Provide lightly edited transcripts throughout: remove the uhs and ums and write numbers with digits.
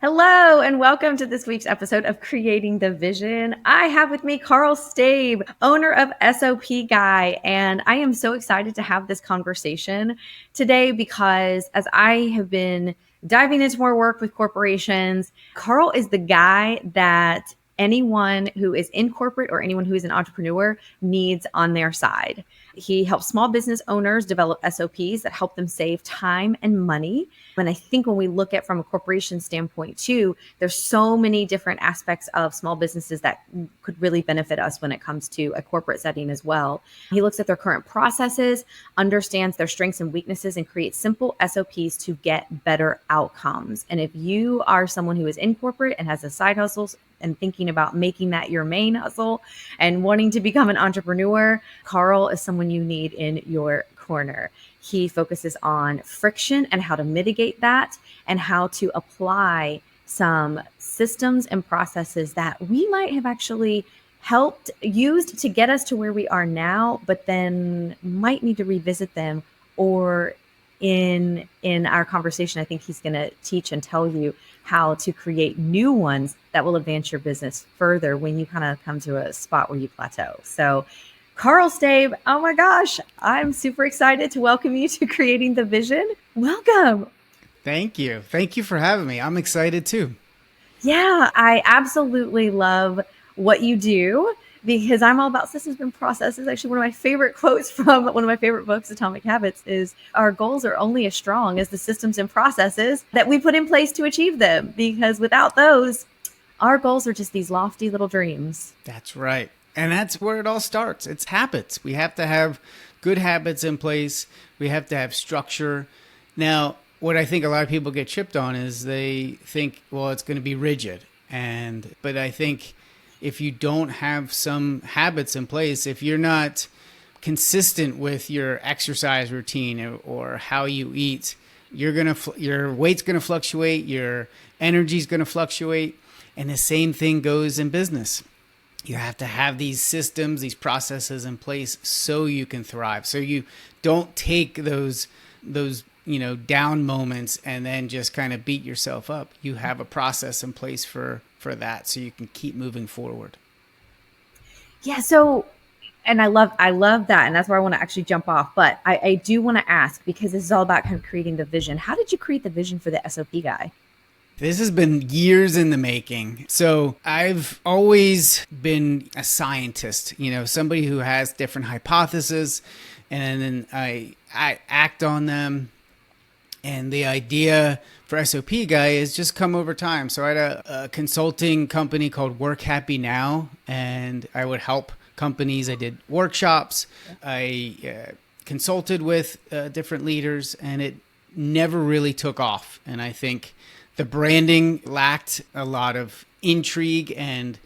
Hello, and welcome to this week's episode of Creating the Vision. I have with me Carl Staib, owner of SOP Guy, and I am so excited to have this conversation today because as I have been diving into more work with corporations, Carl is the guy that anyone who is in corporate or anyone who is an entrepreneur needs on their side. He helps small business owners develop SOPs that help them save time and money. And I think when we look at from a corporation standpoint too, there's so many different aspects of small businesses that could really benefit us when it comes to a corporate setting as well. He looks at their current processes, understands their strengths and weaknesses, and creates simple SOPs to get better outcomes. And if you are someone who is in corporate and has a side hustles and thinking about making that your main hustle and wanting to become an entrepreneur, Carl is someone you need in your corner. He focuses on friction and how to mitigate that and how to apply some systems and processes that we might have actually used to get us to where we are now, but then might need to revisit them. Or in our conversation, I think he's going to teach and tell you how to create new ones that will advance your business further when you kind of come to a spot where you plateau. So Carl Staib, oh my gosh, I'm super excited to welcome you to Creating the Vision. Welcome. Thank you. Thank you for having me. I'm excited too. Yeah, I absolutely love what you do because I'm all about systems and processes. Actually, one of my favorite quotes from one of my favorite books, Atomic Habits, is our goals are only as strong as the systems and processes that we put in place to achieve them. Because without those, our goals are just these lofty little dreams. That's right. And that's where it all starts. It's habits. We have to have good habits in place. We have to have structure. Now, what I think a lot of people get chipped on is they think, well, it's going to be rigid. But I think if you don't have some habits in place, if you're not consistent with your exercise routine or how you eat, your weight's going to fluctuate, your energy's going to fluctuate, and the same thing goes in business. You have to have these systems, these processes in place so you can thrive. So you don't take those down moments and then just kind of beat yourself up. You have a process in place for that so you can keep moving forward. Yeah, so and I love that, and that's where I want to actually jump off. But I do want to ask, because this is all about kind of creating the vision. How did you create the vision for the SOP Guy? This has been years in the making. So I've always been a scientist, somebody who has different hypotheses, and then I act on them. And the idea for SOP Guy has just come over time. So I had a consulting company called Work Happy Now, and I would help companies. I did workshops. I consulted with different leaders, and it never really took off. And I think the branding lacked a lot of intrigue and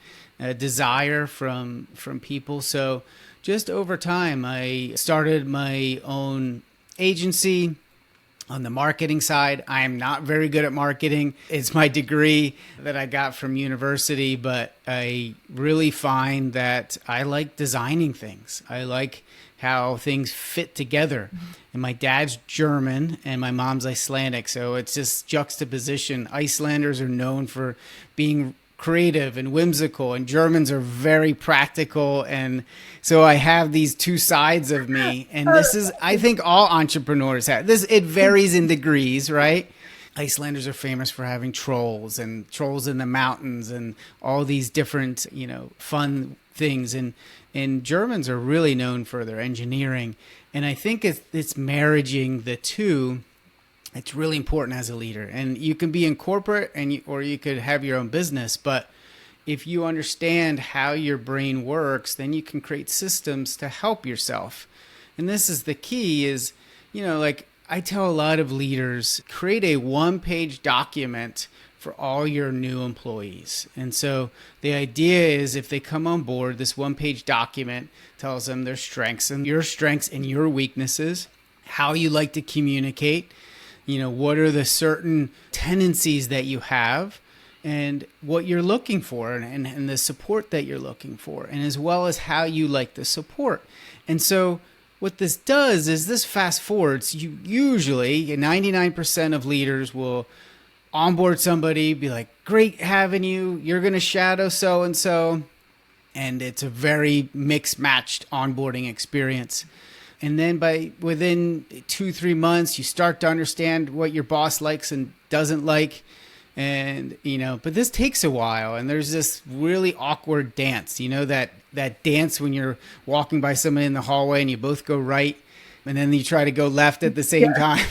desire from people. So just over time, I started my own agency on the marketing side. I am not very good at marketing. It's my degree that I got from university, but I really find that I like designing things. I like how things fit together. And my dad's German and my mom's Icelandic. So it's just juxtaposition. Icelanders are known for being creative and whimsical, and Germans are very practical. And so I have these two sides of me. And this is, I think all entrepreneurs have this. It varies in degrees, right? Icelanders are famous for having trolls in the mountains and all these different, fun things. And Germans are really known for their engineering. And I think it's marrying the two. It's really important as a leader. And you can be in corporate or you could have your own business. But if you understand how your brain works, then you can create systems to help yourself. And this is the key is, like I tell a lot of leaders, create a one-page document for all your new employees. And so the idea is if they come on board, this one-page document tells them their strengths and your weaknesses, how you like to communicate, what are the certain tendencies that you have, and what you're looking for and the support that you're looking for, and as well as how you like the support. And so what this does is this fast forwards. You usually 99% of leaders will onboard somebody, be like, great having you. You're going to shadow so-and-so. And it's a very mixed matched onboarding experience. And then within 2-3 months, you start to understand what your boss likes and doesn't like. And, but this takes a while. And there's this really awkward dance, that dance when you're walking by somebody in the hallway and you both go right. And then you try to go left at the same time.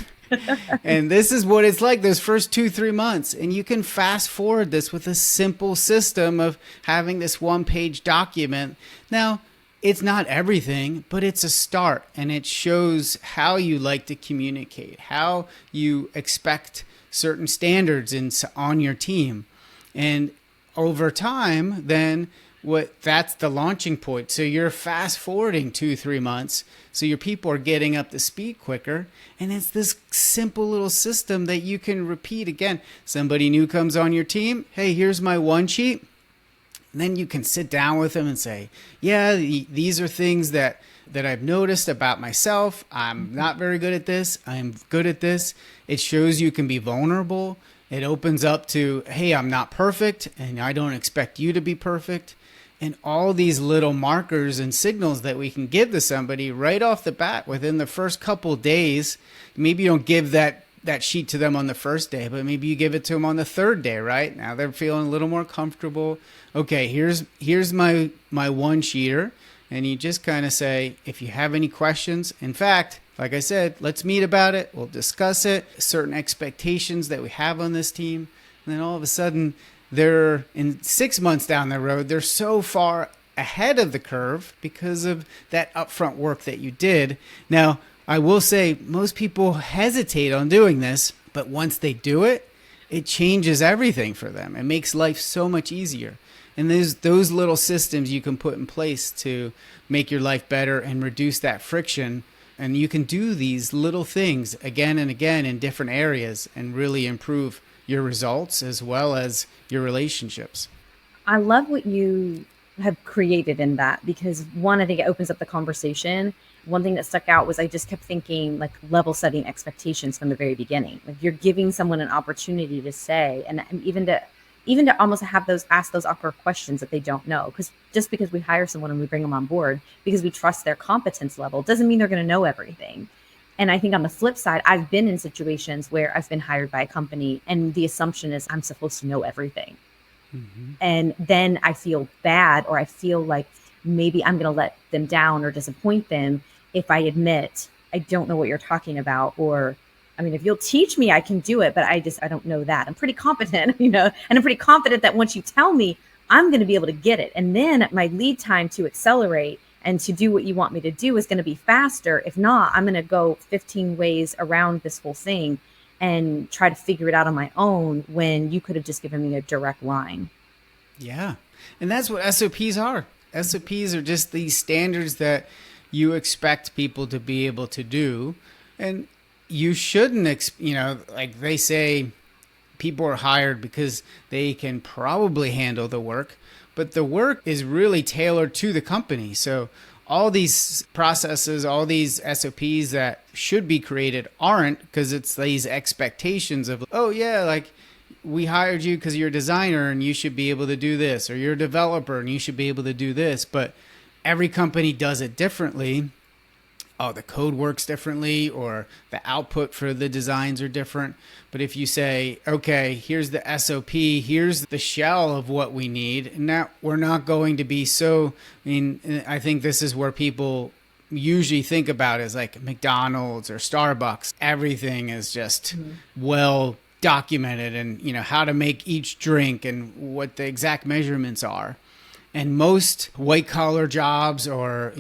And this is what it's like those first 2-3 months. And you can fast forward this with a simple system of having this 1-page document. Now, it's not everything, but it's a start. And it shows how you like to communicate, how you expect certain standards on your team. And over time, then that's the launching point. So you're fast forwarding 2-3 months. So your people are getting up to speed quicker. And it's this simple little system that you can repeat again. Somebody new comes on your team. Hey, here's my one sheet. And then you can sit down with them and say, yeah, these are things that I've noticed about myself. I'm not very good at this. I'm good at this. It shows you can be vulnerable. It opens up to, hey, I'm not perfect and I don't expect you to be perfect. And all these little markers and signals that we can give to somebody right off the bat within the first couple of days. Maybe you don't give that sheet to them on the first day, but maybe you give it to them on the third day, right? Now they're feeling a little more comfortable. Okay, here's my one sheeter. And you just kind of say, if you have any questions, in fact, like I said, let's meet about it. We'll discuss it, certain expectations that we have on this team. And then all of a sudden, they're in 6 months down the road, they're so far ahead of the curve because of that upfront work that you did. Now, I will say most people hesitate on doing this, but once they do it, it changes everything for them. It makes life so much easier. And there's those little systems you can put in place to make your life better and reduce that friction. And you can do these little things again and again in different areas and really improve your results as well as your relationships. I love what you have created in that because one, I think it opens up the conversation. One thing that stuck out was I just kept thinking like level setting expectations from the very beginning. Like you're giving someone an opportunity to say, and even to almost have ask those awkward questions that they don't know. Because just because we hire someone and we bring them on board because we trust their competence level doesn't mean they're going to know everything. And I think on the flip side, I've been in situations where I've been hired by a company and the assumption is I'm supposed to know everything. Mm-hmm. And then I feel bad or I feel like maybe I'm going to let them down or disappoint them if I admit I don't know what you're talking about. Or, I mean, if you'll teach me, I can do it, but I don't know that. I'm pretty competent, and I'm pretty confident that once you tell me, I'm going to be able to get it. And then my lead time to accelerate and to do what you want me to do is going to be faster. If not, I'm going to go 15 ways around this whole thing and try to figure it out on my own when you could have just given me a direct line. Yeah. And that's what SOPs are. SOPs are just these standards that you expect people to be able to do. And you shouldn't, like they say, people are hired because they can probably handle the work. But the work is really tailored to the company. So all these processes, all these SOPs that should be created aren't, because it's these expectations of, oh yeah, like we hired you because you're a designer and you should be able to do this, or you're a developer and you should be able to do this. But every company does it differently. Oh, the code works differently, or the output for the designs are different. But if you say, okay, here's the SOP, here's the shell of what we need, and now we're not going to be I think this is where people usually think about is like McDonald's or Starbucks. Everything is just well documented, and how to make each drink and what the exact measurements are. And most white-collar jobs or,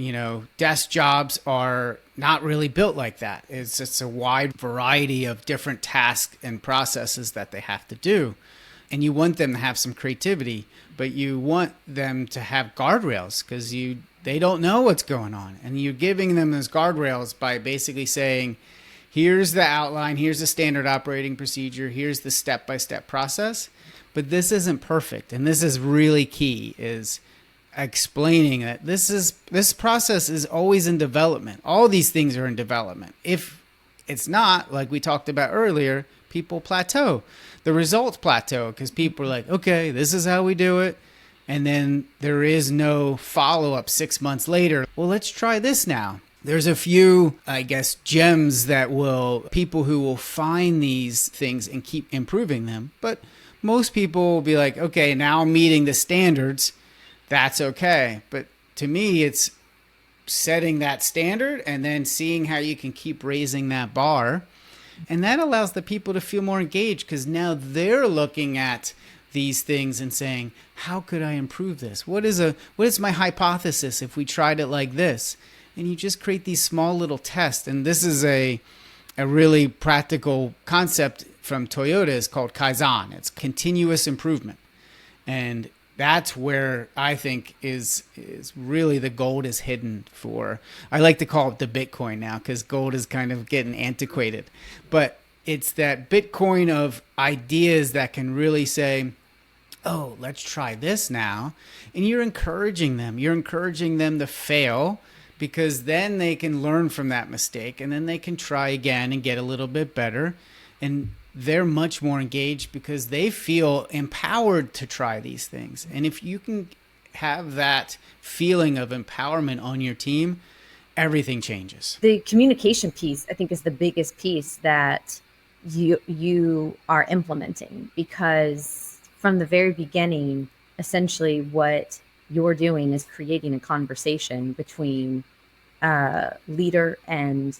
desk jobs are not really built like that. It's a wide variety of different tasks and processes that they have to do. And you want them to have some creativity, but you want them to have guardrails because they don't know what's going on. And you're giving them those guardrails by basically saying, here's the outline, here's the standard operating procedure, here's the step-by-step process. But this isn't perfect, and this is really key, is explaining that this process is always in development. All these things are in development. If it's not, like we talked about earlier, people plateau. The results plateau because people are like, okay, this is how we do it. And then there is no follow-up 6 months later. Well, let's try this now. There's a few, I guess, gems that people who will find these things and keep improving them. But most people will be like, okay, now I'm meeting the standards. That's okay. But to me, it's setting that standard and then seeing how you can keep raising that bar. And that allows the people to feel more engaged because now they're looking at these things and saying, how could I improve this? What is my hypothesis if we tried it like this? And you just create these small little tests. And this is a really practical concept from Toyota. It's called Kaizen. It's continuous improvement. And that's where I think is really the gold is hidden for. I like to call it the Bitcoin now because gold is kind of getting antiquated. But it's that Bitcoin of ideas that can really say, oh, let's try this now. And you're encouraging them. You're encouraging them to fail because then they can learn from that mistake and then they can try again and get a little bit better. And they're much more engaged because they feel empowered to try these things. And if you can have that feeling of empowerment on your team, everything changes. The communication piece, I think, is the biggest piece that you are implementing, because from the very beginning, essentially what you're doing is creating a conversation between leader and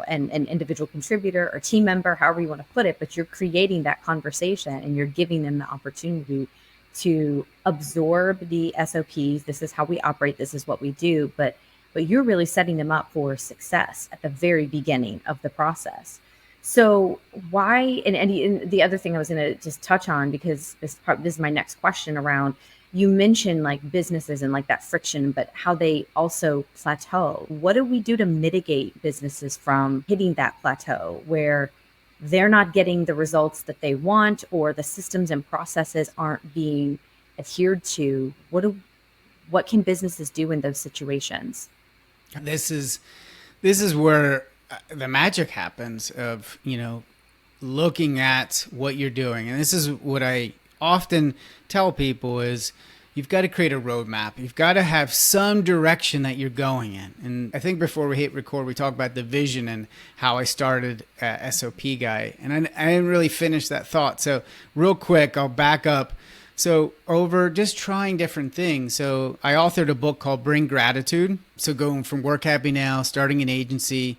an individual contributor or team member, however you want to put it, but you're creating that conversation and you're giving them the opportunity to absorb the SOPs. This is how we operate. This is what we do. But you're really setting them up for success at the very beginning of the process. So why, and the other thing I was going to just touch on, because this is my next question around, you mentioned like businesses and like that friction, but how they also plateau. What do we do to mitigate businesses from hitting that plateau where they're not getting the results that they want, or the systems and processes aren't being adhered to? What can businesses do in those situations? This is where the magic happens of, looking at what you're doing. And this is what I often tell people is you've got to create a roadmap. You've got to have some direction that you're going in. And I think before we hit record, we talked about the vision and how I started SOP Guy. And I didn't really finish that thought. So real quick, I'll back up. So over just trying different things. So I authored a book called Bring Gratitude. So going from Work Happy Now, starting an agency,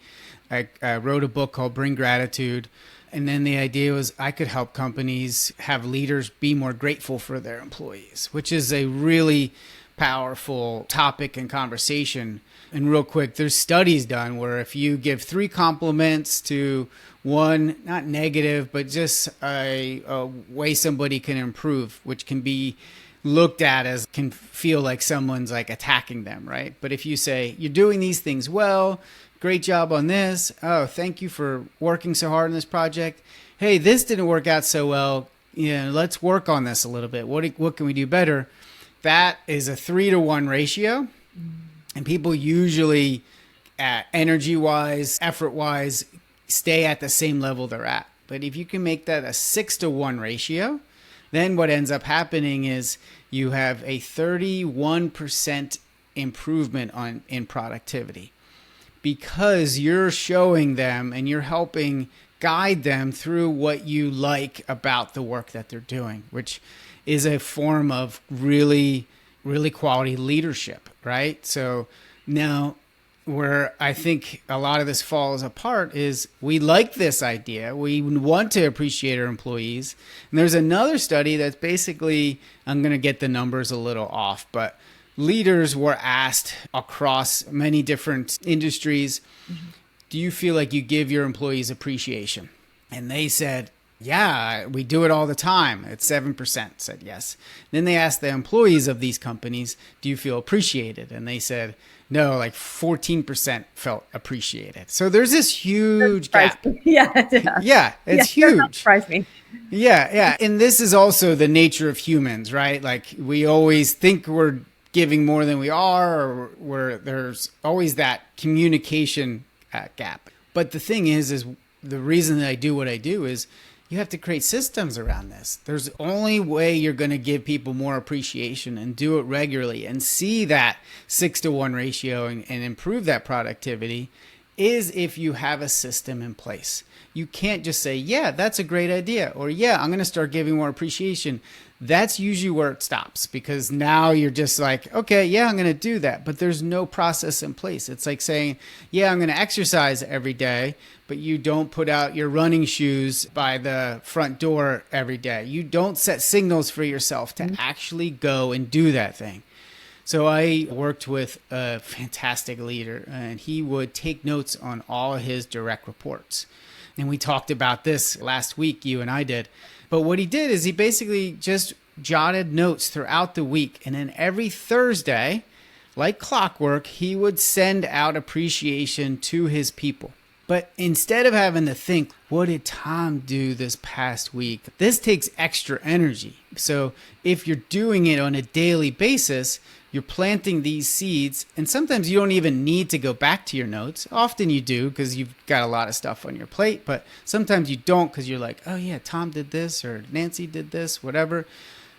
I wrote a book called Bring Gratitude. And then the idea was I could help companies have leaders be more grateful for their employees, which is a really powerful topic and conversation. And real quick, there's studies done where if you give 3 compliments to one, not negative, but just a way somebody can improve, which can be looked at as can feel like someone's like attacking them, right? But if you say, you're doing these things well, great job on this. Oh, thank you for working so hard on this project. Hey, this didn't work out so well. Let's work on this a little bit. What can we do better? That is a 3-to-1 ratio. And people usually, energy-wise, effort-wise, stay at the same level they're at. But if you can make that a 6-to-1 ratio, then what ends up happening is you have a 31% improvement in productivity, because you're showing them and you're helping guide them through what you like about the work that they're doing, which is a form of really, really quality leadership, right? So now where I think a lot of this falls apart is we like this idea. We want to appreciate our employees. And there's another study that's basically, I'm going to get the numbers a little off, but leaders were asked across many different industries, do you feel like you give your employees appreciation? And they said, yeah, we do it all the time. It's 7% said yes. Then they asked the employees of these companies, do you feel appreciated? And they said, no, like 14% felt appreciated. So there's this huge gap. Yeah, it's huge. That surprised me. Yeah. And this is also the nature of humans, right? Like we always think we're giving more than we are, or where there's always that communication gap. But the thing is the reason that I do what I do is you have to create systems around this. There's the only way you're going to give people more appreciation and do it regularly and see that 6-to-1 ratio and improve that productivity is if you have a system in place. You can't just say, yeah, that's a great idea, or yeah, I'm going to start giving more appreciation. That's usually where it stops, because now you're just like, okay, yeah, I'm going to do that. But there's no process in place. It's like saying, yeah, I'm going to exercise every day, but you don't put out your running shoes by the front door every day. You don't set signals for yourself to actually go and do that thing. So I worked with a fantastic leader, and he would take notes on all of his direct reports. And we talked about this last week, you and I did. But what he did is he basically just jotted notes throughout the week. And then every Thursday, like clockwork, he would send out appreciation to his people. But instead of having to think, what did Tom do this past week? This takes extra energy. So if you're doing it on a daily basis, you're planting these seeds, and sometimes you don't even need to go back to your notes. Often you do because you've got a lot of stuff on your plate, but sometimes you don't because you're like, oh yeah, Tom did this or Nancy did this, whatever.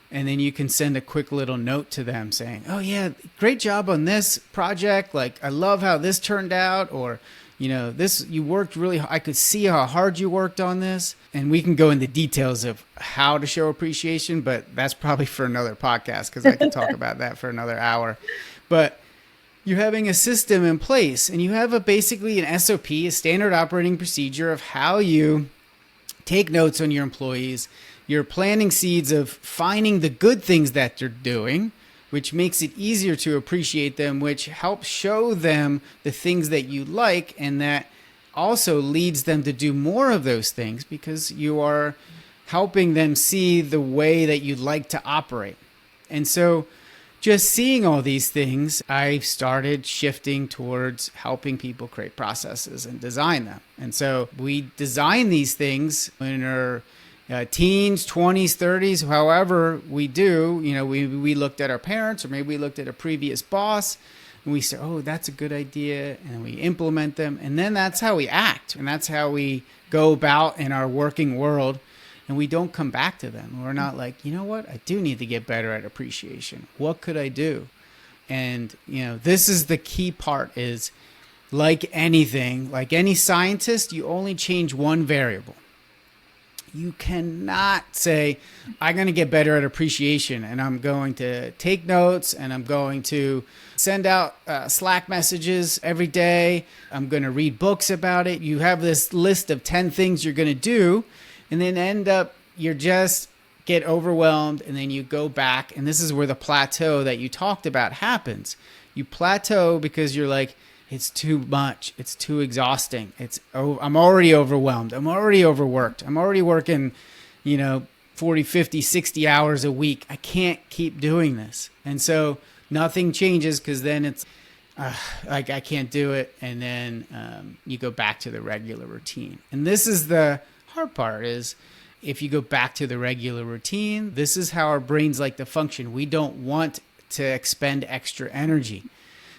And then you can send a quick little note to them saying, oh yeah, great job on this project. Like, I love how this turned out, or you know, this, you worked really, I could see how hard you worked on this. And we can go into details of how to show appreciation, but that's probably for another podcast because I could talk about that for another hour. But you're having a system in place, and you have basically an SOP, a standard operating procedure of how you take notes on your employees. You're planting seeds of finding the good things that they're doing, which makes it easier to appreciate them, which helps show them the things that you like, and that also leads them to do more of those things because you are helping them see the way that you'd like to operate. And so just seeing all these things, I started shifting towards helping people create processes and design them. And so we design these things in our teens, 20s, 30s, however we do. You know, we looked at our parents, or maybe we looked at a previous boss, and we said, oh, that's a good idea, and we implement them. And then that's how we act, and that's how we go about in our working world, and we don't come back to them. We're not like, you know what, I do need to get better at appreciation. What could I do? And, you know, this is the key part is, like anything, like any scientist, you only change one variable. You cannot say, I'm going to get better at appreciation, and I'm going to take notes, and I'm going to send out Slack messages every day. I'm going to read books about it. You have this list of 10 things you're going to do, and then end up, you just get overwhelmed, and then you go back. And this is where the plateau that you talked about happens. You plateau because you're like, it's too much. It's too exhausting. I'm already overwhelmed. I'm already overworked. I'm already working, 40, 50, 60 hours a week. I can't keep doing this. And so nothing changes because then it's like, I can't do it. And then you go back to the regular routine. And this is the hard part is if you go back to the regular routine, this is how our brains like to function. We don't want to expend extra energy.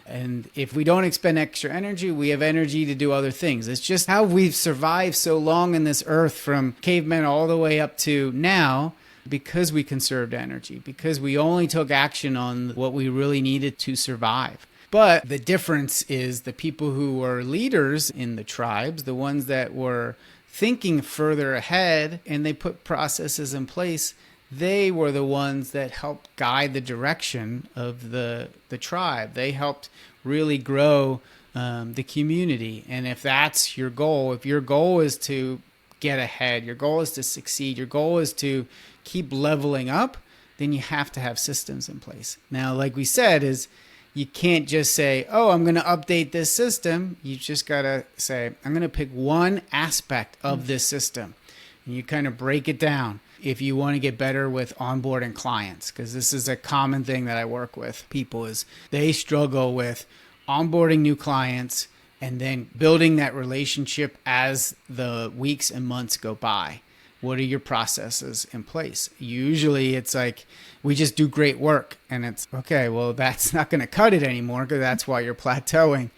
And if we don't expend extra energy, we have energy to do other things. It's just how we've survived so long in this earth from cavemen all the way up to now because we conserved energy, because we only took action on what we really needed to survive. But the difference is the people who were leaders in the tribes, the ones that were thinking further ahead and they put processes in place, they were the ones that helped guide the direction of the tribe. They helped really grow the community. And if that's your goal, if your goal is to get ahead, your goal is to succeed, your goal is to keep leveling up, then you have to have systems in place. Now, like we said, is you can't just say, oh, I'm going to update this system. You just got to say, I'm going to pick one aspect of this system. And you kind of break it down. If you want to get better with onboarding clients, because this is a common thing that I work with people is they struggle with onboarding new clients and then building that relationship as the weeks and months go by. What are your processes in place? Usually it's like, we just do great work. And it's, okay, well, that's not going to cut it anymore because that's why you're plateauing.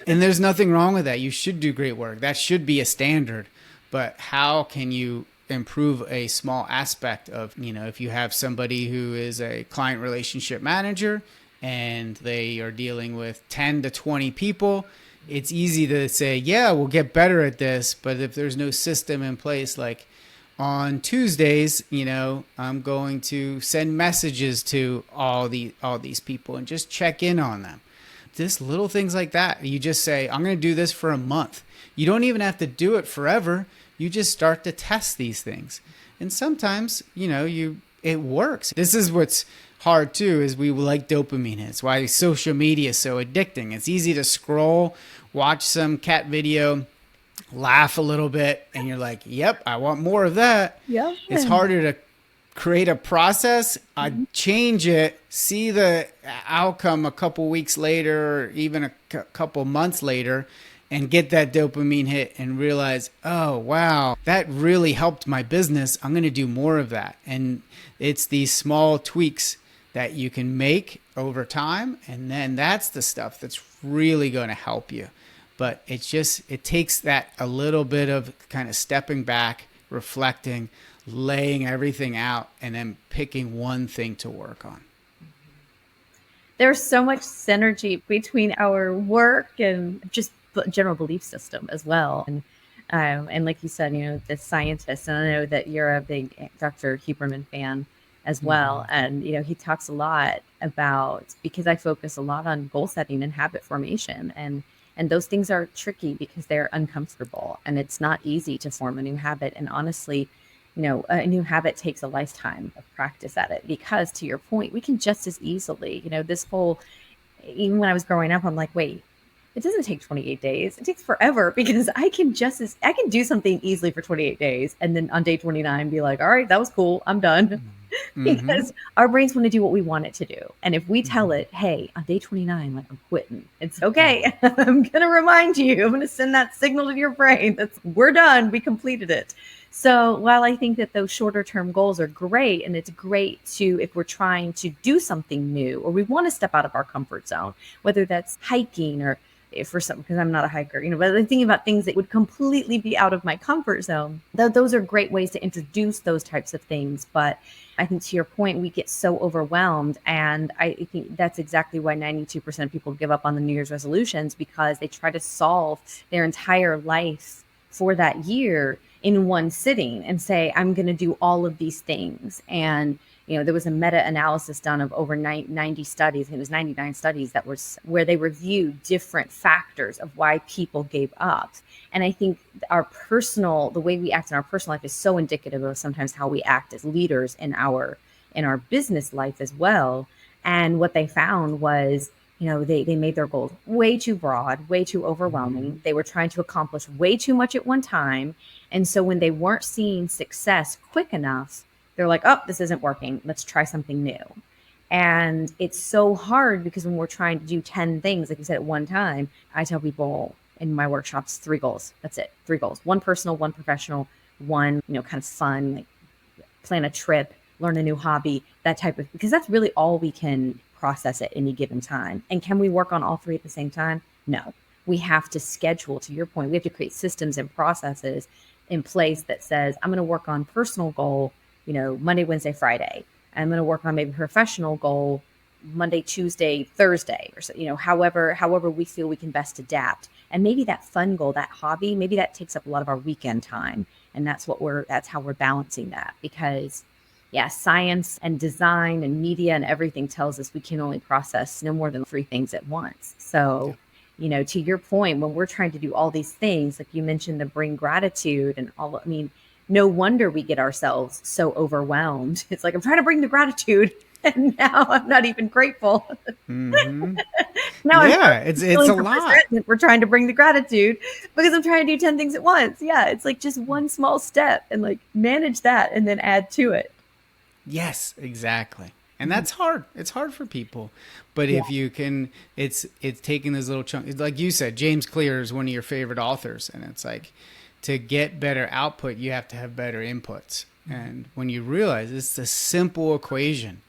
And there's nothing wrong with that. You should do great work. That should be a standard. But how can you improve a small aspect of, if you have somebody who is a client relationship manager and they are dealing with 10 to 20 people, it's easy to say, yeah, we'll get better at this. But if there's no system in place, like on Tuesdays, I'm going to send messages to all these people and just check in on them. Just little things like that. You just say, I'm going to do this for a month. You don't even have to do it forever. You just start to test these things. And sometimes, it works. This is what's hard too, is we like dopamine. It's why social media is so addicting. It's easy to scroll, watch some cat video, laugh a little bit, and you're like, yep, I want more of that. Yep. It's harder to create a process, change it, see the outcome a couple weeks later, or even a couple months later, and get that dopamine hit and realize, oh, wow, that really helped my business. I'm going to do more of that. And it's these small tweaks that you can make over time. And then that's the stuff that's really going to help you. But it takes that a little bit of kind of stepping back, reflecting, laying everything out, and then picking one thing to work on. There's so much synergy between our work and just general belief system as well. And like you said, the scientist, and I know that you're a big Dr. Huberman fan as well. And, he talks a lot about, because I focus a lot on goal setting and habit formation, and those things are tricky because they're uncomfortable and it's not easy to form a new habit. And honestly, a new habit takes a lifetime of practice at it, because to your point, we can just as easily, even when I was growing up, I'm like, wait, it doesn't take 28 days. It takes forever, because I can do something easily for 28 days. And then on day 29 be like, all right, that was cool. I'm done. Because our brains want to do what we want it to do. And if we tell it, hey, on day 29, like, I'm quitting, it's okay. I'm going to remind you, I'm going to send that signal to your brain that we're done. We completed it. So while I think that those shorter term goals are great, and it's great to, if we're trying to do something new, or we want to step out of our comfort zone, whether that's hiking, or for some, because I'm not a hiker, but I'm thinking about things that would completely be out of my comfort zone. Those are great ways to introduce those types of things. But I think, to your point, we get so overwhelmed. And I think that's exactly why 92% of people give up on the New Year's resolutions, because they try to solve their entire life for that year in one sitting and say, I'm going to do all of these things. And there was a meta-analysis done of over 90 studies. It was 99 studies that was where they reviewed different factors of why people gave up. And I think the way we act in our personal life is so indicative of sometimes how we act as leaders in our business life as well. And what they found was, they made their goals way too broad, way too overwhelming. They were trying to accomplish way too much at one time. And so when they weren't seeing success quick enough, they're like, oh, this isn't working. Let's try something new. And it's so hard, because when we're trying to do 10 things, like you said, at one time, I tell people in my workshops, 3 goals. That's it. 3 goals. 1 personal, 1 professional, 1, kind of fun, like plan a trip, learn a new hobby, that type of, because that's really all we can process at any given time. And can we work on all 3 at the same time? No. We have to schedule, to your point, we have to create systems and processes in place that says, I'm going to work on personal goal, Monday, Wednesday, Friday. I'm going to work on maybe professional goal Monday, Tuesday, Thursday, or so, however we feel we can best adapt. And maybe that fun goal, that hobby, maybe that takes up a lot of our weekend time. And that's how we're balancing that, because science and design and media and everything tells us we can only process no more than 3 things at once. So, to your point, when we're trying to do all these things, like you mentioned, the bring gratitude and all, no wonder we get ourselves so overwhelmed. It's like, I'm trying to bring the gratitude, and now I'm not even grateful. Mm-hmm. Now it's a lot. We're trying to bring the gratitude because I'm trying to do 10 things at once. Yeah, it's like just one small step, and like manage that and then add to it. Yes, exactly. And that's hard. It's hard for people. But if you can, it's taking those little chunks. Like you said, James Clear is one of your favorite authors. And it's like, to get better output, you have to have better inputs. And when you realize it's a simple equation,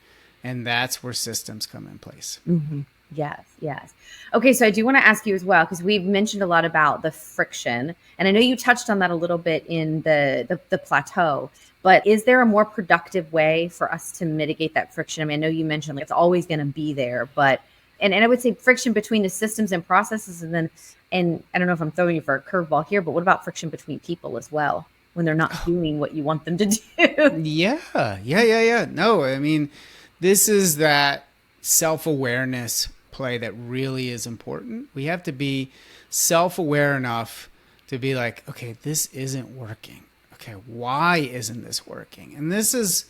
and that's where systems come in place. Mm-hmm. Yes, yes. Okay, so I do want to ask you as well, because we've mentioned a lot about the friction, and I know you touched on that a little bit in the plateau. But is there a more productive way for us to mitigate that friction? I mean, I know you mentioned like it's always going to be there, but and I would say friction between the systems and processes, and I don't know if I'm throwing you for a curveball here, but what about friction between people as well when they're not doing what you want them to do? Yeah. No, I mean, this is that self-awareness play that really is important. We have to be self-aware enough to be like, okay, this isn't working. Okay, why isn't this working? And this is,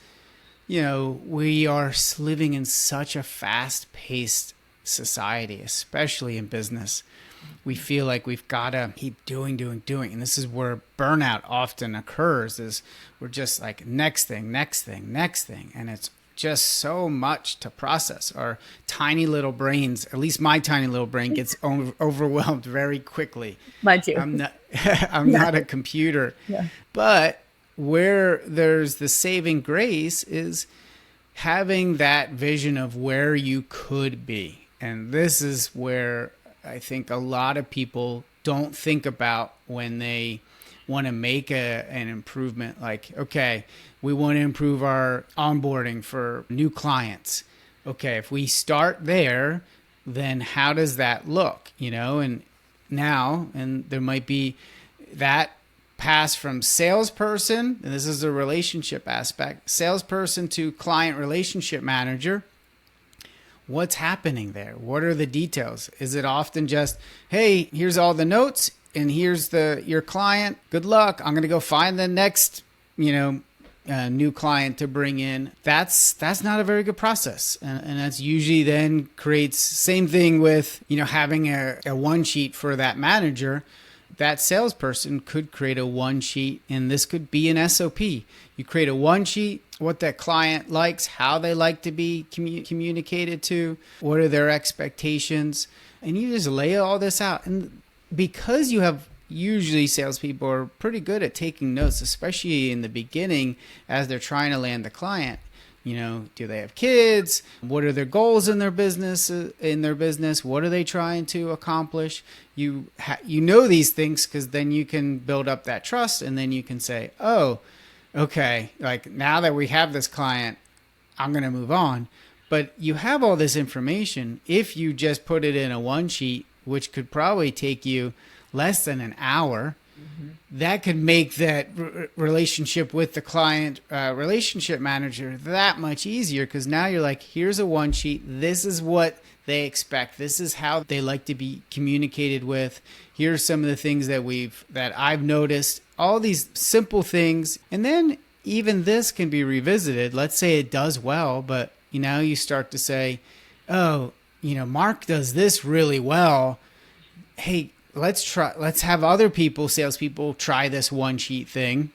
we are living in such a fast-paced society, especially in business. We feel like we've got to keep doing. And this is where burnout often occurs, is we're just like next thing. And it's just so much to process. Our tiny little brains, at least my tiny little brain, gets overwhelmed very quickly. Mine too. I'm not a computer. Yeah. But where there's the saving grace is having that vision of where you could be. And this is where I think a lot of people don't think about when they want to make an improvement. Like, okay, we want to improve our onboarding for new clients. Okay, if we start there, then how does that look? And there might be that pass from salesperson, and this is a relationship aspect, salesperson to client relationship manager. What's happening there? What are the details? Is it often just, hey, here's all the notes and here's your client. Good luck. I'm going to go find the next, new client to bring in. That's not a very good process. And that's usually then creates same thing with, having a one sheet for that manager. That salesperson could create a one sheet, and this could be an SOP. You create a one sheet, what that client likes, how they like to be communicated to, what are their expectations, and you just lay all this out. And because you have, usually salespeople are pretty good at taking notes, especially in the beginning as they're trying to land the client. Do they have kids? What are their goals in their business? What are they trying to accomplish? You know these things because then you can build up that trust, and then you can say, oh, okay, like now that we have this client, I'm going to move on. But you have all this information. If you just put it in a one sheet, which could probably take you less than an hour, that could make that relationship with the client relationship manager that much easier, because now you're like, here's a one sheet. This is what they expect. This is how they like to be communicated with. Here's some of the things that I've noticed. All these simple things. And then even this can be revisited. Let's say it does well, but you start to say, oh, Mark does this really well. Hey, let's have other salespeople try this one sheet thing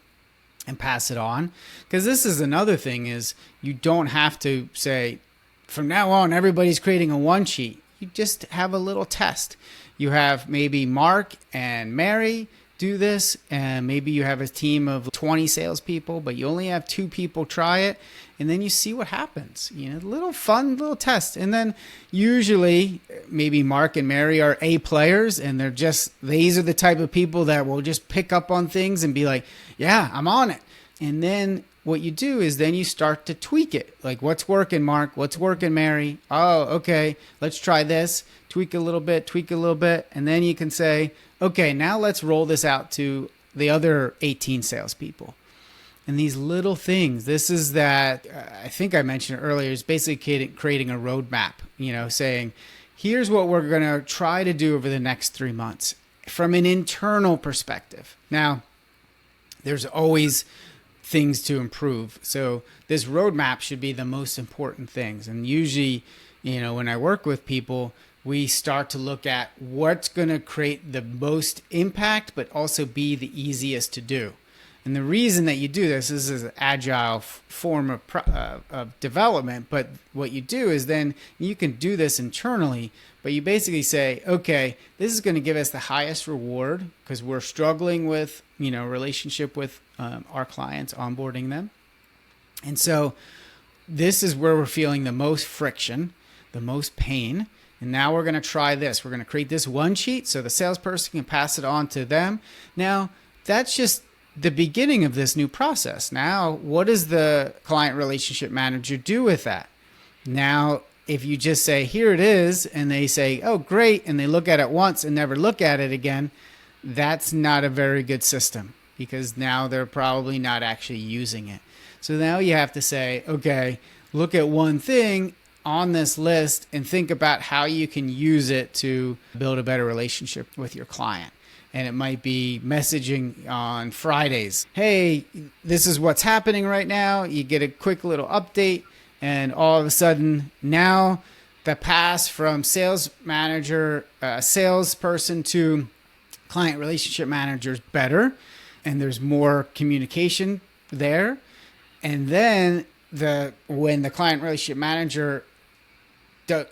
and pass it on. Because this is another thing, is you don't have to say, from now on, everybody's creating a one sheet. You just have a little test. You have maybe Mark and Mary do this, and maybe you have a team of 20 salespeople, but you only have 2 people try it, and then you see what happens. Little fun little test. And then usually maybe Mark and Mary are A players, and these are the type of people that will just pick up on things and be like, yeah, I'm on it. And then what you do is then you start to tweak it. Like, what's working, Mark? What's working, Mary? Oh, okay, let's try this. Tweak a little bit. And then you can say, okay, now let's roll this out to the other 18 salespeople. And these little things, this is that, I think I mentioned earlier, is basically creating a roadmap, saying, here's what we're going to try to do over the next 3 months from an internal perspective. Now, there's always things to improve. So this roadmap should be the most important things. And usually, when I work with people, we start to look at what's going to create the most impact, but also be the easiest to do. And the reason that you do this is an agile form of development. But what you do is then you can do this internally, but you basically say, okay, this is going to give us the highest reward because we're struggling with, relationship with our clients, onboarding them. And so this is where we're feeling the most friction, the most pain. And now we're going to try this. We're going to create this one sheet so the salesperson can pass it on to them. Now, that's just the beginning of this new process. Now, what does the client relationship manager do with that? Now, if you just say, here it is, and they say, oh, great, and they look at it once and never look at it again, that's not a very good system, because now they're probably not actually using it. So now you have to say, okay, look at one thing on this list and think about how you can use it to build a better relationship with your client. And it might be messaging on Fridays. Hey, this is what's happening right now. You get a quick little update, and all of a sudden now the pass from sales manager, salesperson to client relationship manager is better, and there's more communication there. And then when the client relationship manager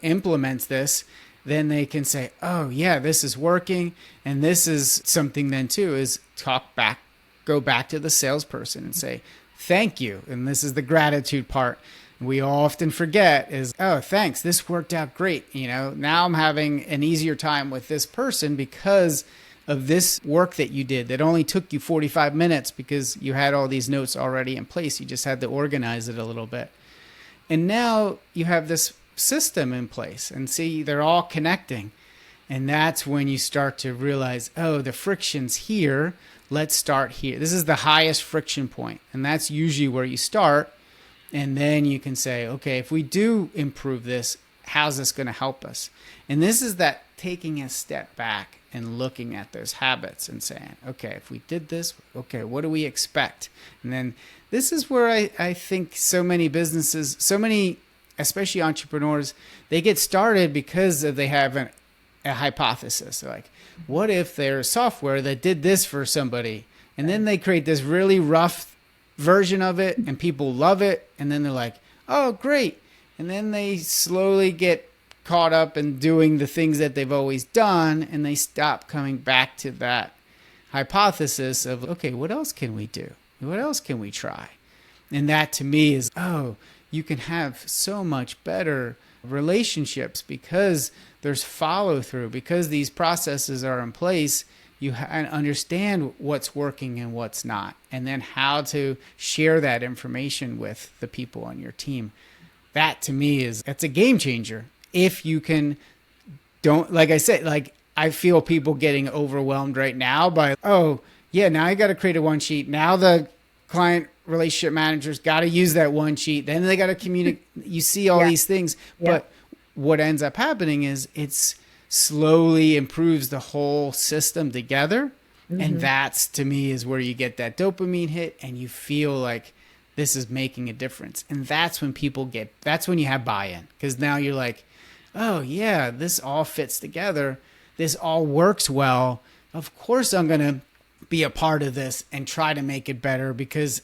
implements this, then they can say, oh yeah, this is working. And this is something then too, is go back to the salesperson and say, thank you. And this is the gratitude part. We often forget is, oh, thanks, this worked out great. Now I'm having an easier time with this person because of this work that you did that only took you 45 minutes because you had all these notes already in place. You just had to organize it a little bit. And now you have this system in place, and see, they're all connecting. And that's when you start to realize, oh, the friction's here. Let's start here. This is the highest friction point, and that's usually where you start. And then you can say, okay, if we do improve this, how's this going to help us? And this is that taking a step back and looking at those habits and saying, okay, if we did this, okay, what do we expect? And then this is where I think so many businesses, especially entrepreneurs, they get started because they have a hypothesis. They're like, what if there's software that did this for somebody? And then they create this really rough version of it and people love it. And then they're like, oh, great. And then they slowly get caught up in doing the things that they've always done, and they stop coming back to that hypothesis of, okay, what else can we do? What else can we try? And that to me is, oh, you can have so much better relationships because there's follow through, because these processes are in place. You understand what's working and what's not, and then how to share that information with the people on your team. That to me that's a game changer. If you can, like I said, like I feel people getting overwhelmed right now by, oh yeah, now I got to create a one sheet. Now the client relationship managers got to use that one sheet. Then they got to communicate. You see all these things, but what ends up happening is it's slowly improves the whole system together. Mm-hmm. And that's, to me, is where you get that dopamine hit and you feel like this is making a difference. And that's when that's when you have buy-in, because now you're like, oh yeah, this all fits together. This all works well. Of course I'm going to be a part of this and try to make it better, because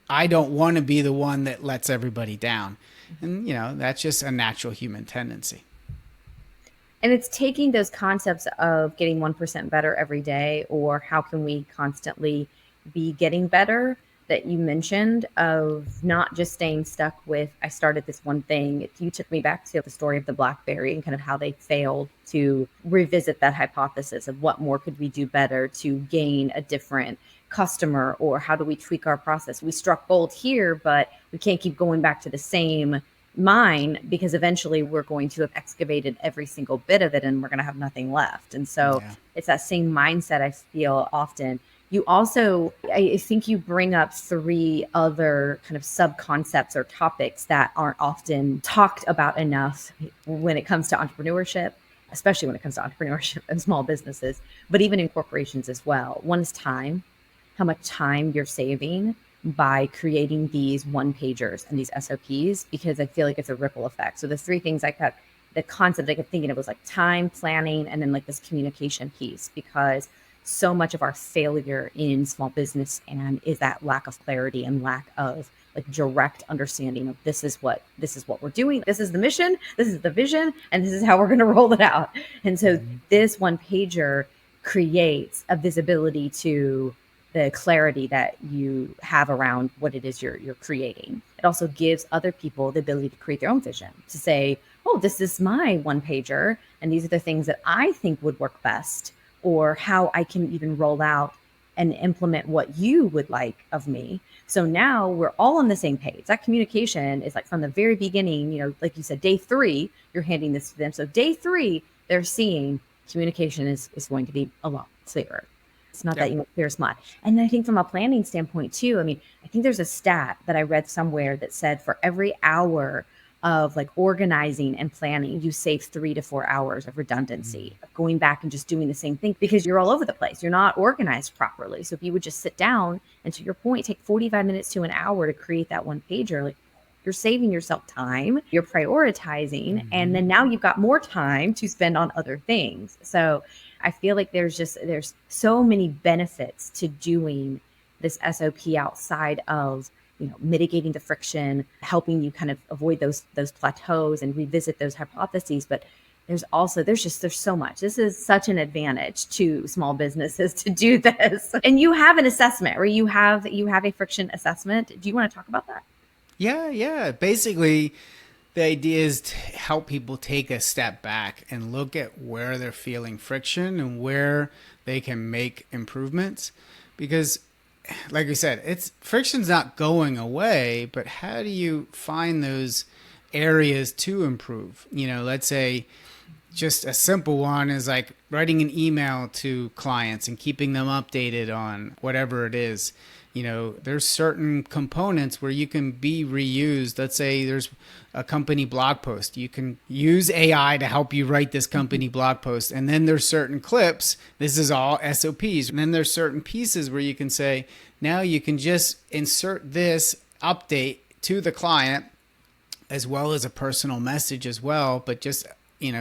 I don't want to be the one that lets everybody down. And, that's just a natural human tendency. And it's taking those concepts of getting 1% better every day, or how can we constantly be getting better, that you mentioned, of not just staying stuck with, I started this one thing. You took me back to the story of the BlackBerry and kind of how they failed to revisit that hypothesis of what more could we do better to gain a different customer, or how do we tweak our process? We struck gold here, but we can't keep going back to the same mine, because eventually we're going to have excavated every single bit of it and we're going to have nothing left. And so it's that same mindset I feel often. You also, I think you bring up 3 other kind of sub-concepts or topics that aren't often talked about enough when it comes to entrepreneurship, especially when it comes to entrepreneurship and small businesses, but even in corporations as well. One is time, how much time you're saving by creating these one-pagers and these SOPs, because I feel like it's a ripple effect. So the 3 things the concept I kept thinking of was like time, planning, and then like this communication piece, because so much of our failure in small business is that lack of clarity and lack of like direct understanding of this is what we're doing. This is the mission, this is the vision, and this is how we're going to roll it out. And so this one pager creates a visibility to the clarity that you have around what it is you're creating. It also gives other people the ability to create their own vision, to say, oh, this is my one pager, and these are the things that I think would work best, or how I can even roll out and implement what you would like of me. So now we're all on the same page. That communication is like from the very beginning, like you said, day 3, you're handing this to them. So day 3, they're seeing communication is going to be a lot clearer. It's not that you clear smart. And I think from a planning standpoint too, I think there's a stat that I read somewhere that said for every hour of like organizing and planning, you save 3 to 4 hours of redundancy of going back and just doing the same thing, because you're all over the place. You're not organized properly. So if you would just sit down and, to your point, take 45 minutes to an hour to create that one pager, like, you're saving yourself time, you're prioritizing, and then now you've got more time to spend on other things. So I feel like there's so many benefits to doing this SOP outside of mitigating the friction, helping you kind of avoid those plateaus and revisit those hypotheses. But there's so much. This is such an advantage to small businesses to do this. And you have an assessment, or you have a friction assessment. Do you want to talk about that? Yeah. Basically, the idea is to help people take a step back and look at where they're feeling friction and where they can make improvements. Because, like I said, friction's not going away, but how do you find those areas to improve? Let's say just a simple one is like writing an email to clients and keeping them updated on whatever it is. There's certain components where you can be reused. Let's say there's a company blog post. You can use AI to help you write this company blog post. And then there's certain clips. This is all SOPs. And then there's certain pieces where you can say, now you can just insert this update to the client, as well as a personal message as well. But just,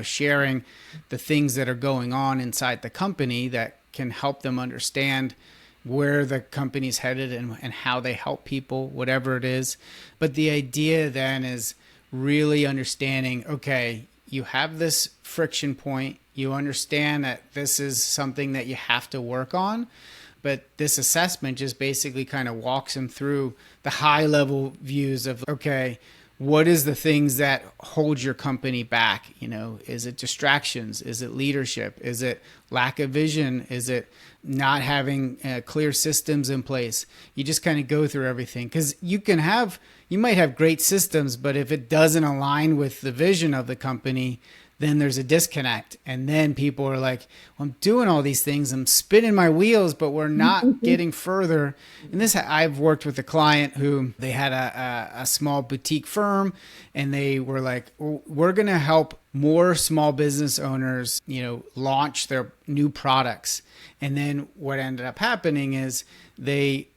sharing the things that are going on inside the company that can help them understand where the company's headed and how they help people, whatever it is. But the idea then is really understanding, okay, you have this friction point. You understand that this is something that you have to work on. But this assessment just basically kind of walks them through the high level views of, okay, what is the things that hold your company back? Is it distractions? Is it leadership? Is it lack of vision? Is it not having clear systems in place? You just kind of go through everything, because you might have great systems, but if it doesn't align with the vision of the company, then there's a disconnect. And then people are like, well, I'm doing all these things, I'm spinning my wheels, but we're not getting further. And I've worked with a client who they had a small boutique firm, and they were like, well, we're going to help more small business owners, launch their new products. And then what ended up happening is they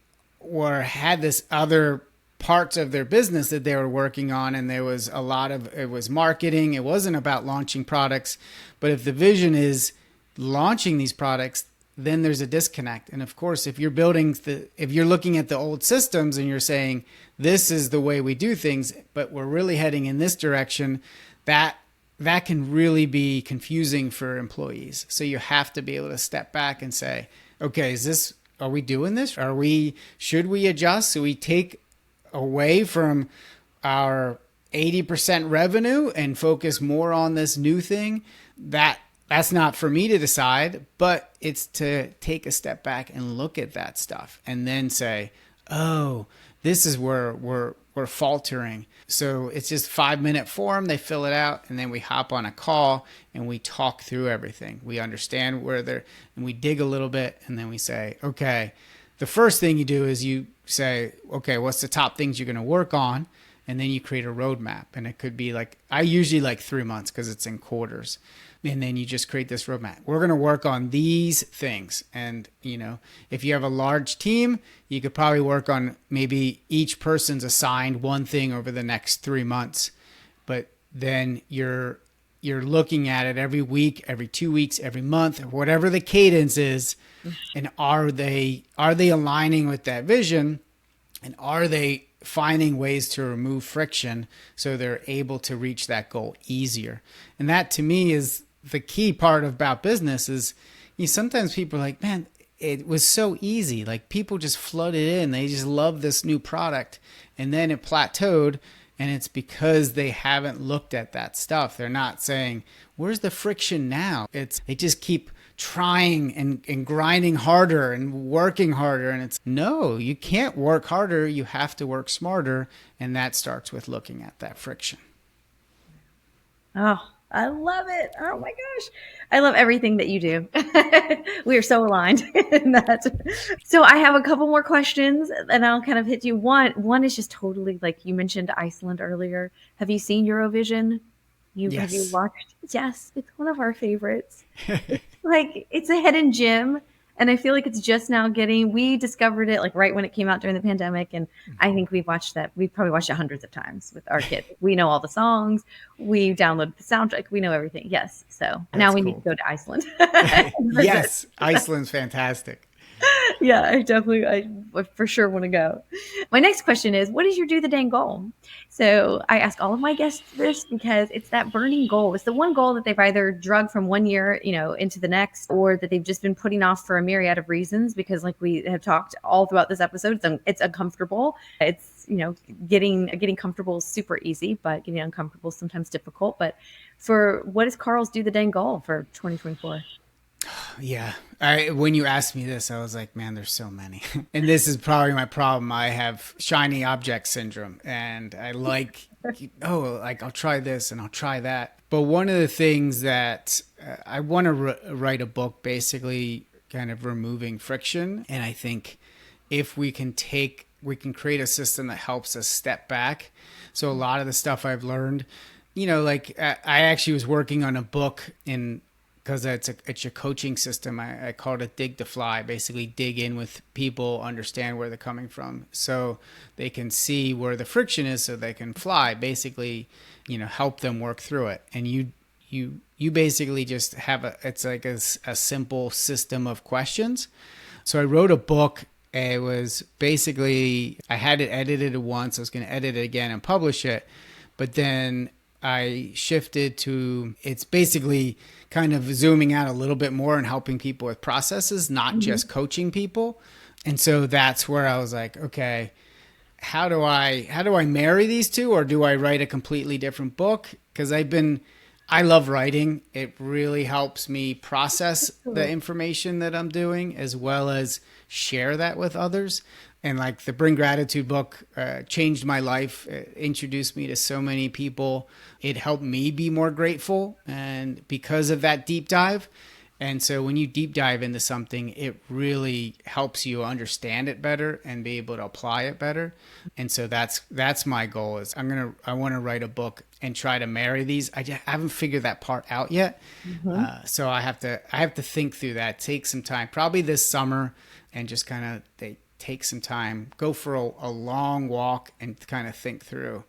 had this other parts of their business that they were working on, and there was it was marketing. It wasn't about launching products. But if the vision is launching these products, then there's a disconnect. And of course, if you're looking at the old systems and you're saying, this is the way we do things, but we're really heading in this direction, that can really be confusing for employees. So you have to be able to step back and say, okay, are we doing this? Should we adjust? So we take away from our 80% revenue and focus more on this new thing. That's not for me to decide, but it's to take a step back and look at that stuff and then say, oh, this is where we're faltering. So it's just 5-minute form. They fill it out, and then we hop on a call and we talk through everything. We understand and we dig a little bit, and then we say, okay, the first thing you do is you say, okay, what's the top things you're going to work on? And then you create a roadmap. And it could be I usually like 3 months because it's in quarters. And then you just create this roadmap. We're going to work on these things. And, if you have a large team, you could probably work on maybe each person's assigned one thing over the next 3 months. But then you're looking at it every week, every 2 weeks, every month, or whatever the cadence is. And are they aligning with that vision? And are they finding ways to remove friction so they're able to reach that goal easier? And that, to me, is the key part about business. Is sometimes people are like, man, it was so easy. Like people just flooded in. They just love this new product. And then it plateaued. And it's because they haven't looked at that stuff. They're not saying, where's the friction now? They just keep trying and grinding harder and working harder. And it's no, you can't work harder. You have to work smarter. And that starts with looking at that friction. Oh, I love it. Oh my gosh. I love everything that you do. We are so aligned in that. So I have a couple more questions and I'll kind of hit you. One is just totally like you mentioned Iceland earlier. Have you seen Eurovision? Have you Yes. watched? Yes, it's one of our favorites. Like it's a hidden gem. And I feel like it's just now we discovered it like right when it came out during the pandemic. And I think we've probably watched it hundreds of times with our kids. We know all the songs. We downloaded the soundtrack. We know everything. Yes. So now That's we need to cool. go to Iceland. And visit. Yes. Iceland's fantastic. Yeah, I for sure want to go. My next question is, what is your do the dang goal? So I ask all of my guests this because it's that burning goal. It's the one goal that they've either drug from one year, into the next, or that they've just been putting off for a myriad of reasons. Because, like we have talked all throughout this episode, it's uncomfortable. It's getting comfortable is super easy, but getting uncomfortable is sometimes difficult. But for what is Carl's do the dang goal for 2024? Yeah. When you asked me this, I was like, man, there's so many. And this is probably my problem. I have shiny object syndrome and like I'll try this and I'll try that. But one of the things that I want to write a book basically kind of removing friction. And I think if we can create a system that helps us step back. So a lot of the stuff I've learned, like I actually was working on a book because it's a coaching system. I call it a dig to fly. Basically, dig in with people, understand where they're coming from, so they can see where the friction is, so they can fly. Basically, help them work through it. And you basically just have it's like a simple system of questions. So I wrote a book. It was basically I had it edited once. I was going to edit it again and publish it, but then I shifted to it's basically kind of zooming out a little bit more and helping people with processes, not just coaching people. And so that's where I was like, okay, how do I marry these two, or do I write a completely different book? Because I love writing. It really helps me process the information that I'm doing as well as share that with others. And like the Bring Gratitude book changed my life, introduced me to so many people. It helped me be more grateful, and because of that deep dive. And so when you deep dive into something, it really helps you understand it better and be able to apply it better. And so that's my goal is I want to write a book and try to marry these. I haven't figured that part out yet. So I have to think through that, take some time, probably this summer, and just kind of take some time, go for a long walk and kind of think through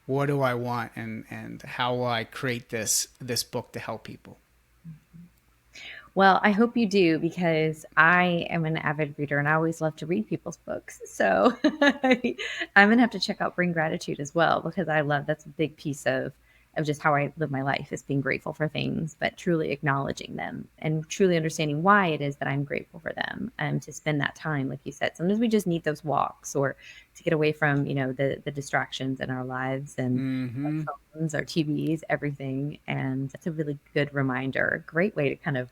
what do I want and how will I create this book to help people. Well, I hope you do, because I am an avid reader and I always love to read people's books. So I'm going to have to check out Bring Gratitude as well, because that's a big piece of just how I live my life, is being grateful for things, but truly acknowledging them and truly understanding why it is that I'm grateful for them, and to spend that time. Like you said, sometimes we just need those walks, or to get away from, the distractions in our lives and our phones, our TVs, everything. And it's a really good reminder, a great way to kind of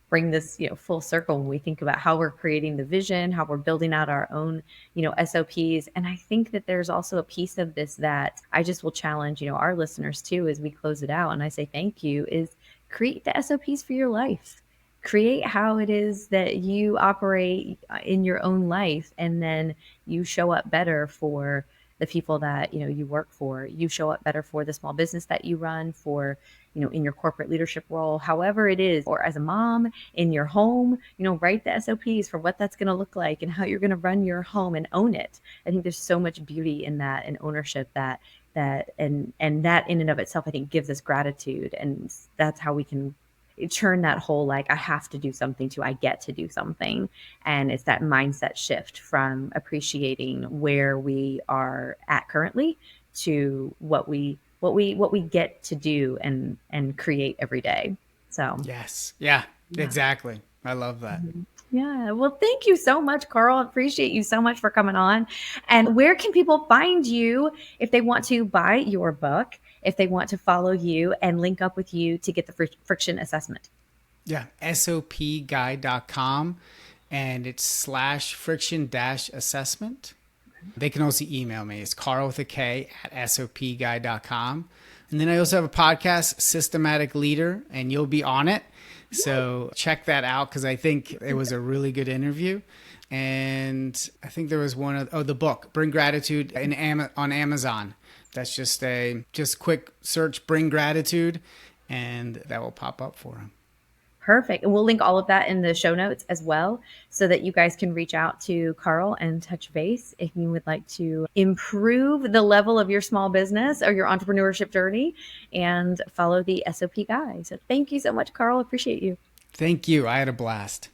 bring this, full circle when we think about how we're creating the vision, how we're building out our own, SOPs. And I think that there's also a piece of this that I just will challenge, our listeners too, as we close it out. And I say, thank you, is create the SOPs for your life. Create how it is that you operate in your own life. And then you show up better for the people that, you work for. You show up better for the small business that you run, for, in your corporate leadership role, however it is, or as a mom in your home, write the SOPs for what that's going to look like and how you're going to run your home and own it. I think there's so much beauty in that, and ownership that and that in and of itself, I think, gives us gratitude. And that's how we can turn that whole, like, I have to do something to I get to do something. And it's that mindset shift from appreciating where we are at currently to what we get to do and create every day. So Yes. Yeah, exactly. I love that. Yeah. Well, thank you so much, Carl. Appreciate you so much for coming on. And where can people find you if they want to buy your book, if they want to follow you and link up with you to get the friction assessment? Yeah, SOPguide.com, and it's /friction-assessment. They can also email me. It's Carl with a K at SOPguide.com. And then I also have a podcast, Systematic Leader, and you'll be on it. So check that out because I think it was a really good interview. And I think there was the book, Bring Gratitude on Amazon. That's just quick search, Bring Gratitude, and that will pop up for them. Perfect. And we'll link all of that in the show notes as well so that you guys can reach out to Carl and touch base if you would like to improve the level of your small business or your entrepreneurship journey and follow the SOP guide. So thank you so much, Carl. Appreciate you. Thank you. I had a blast.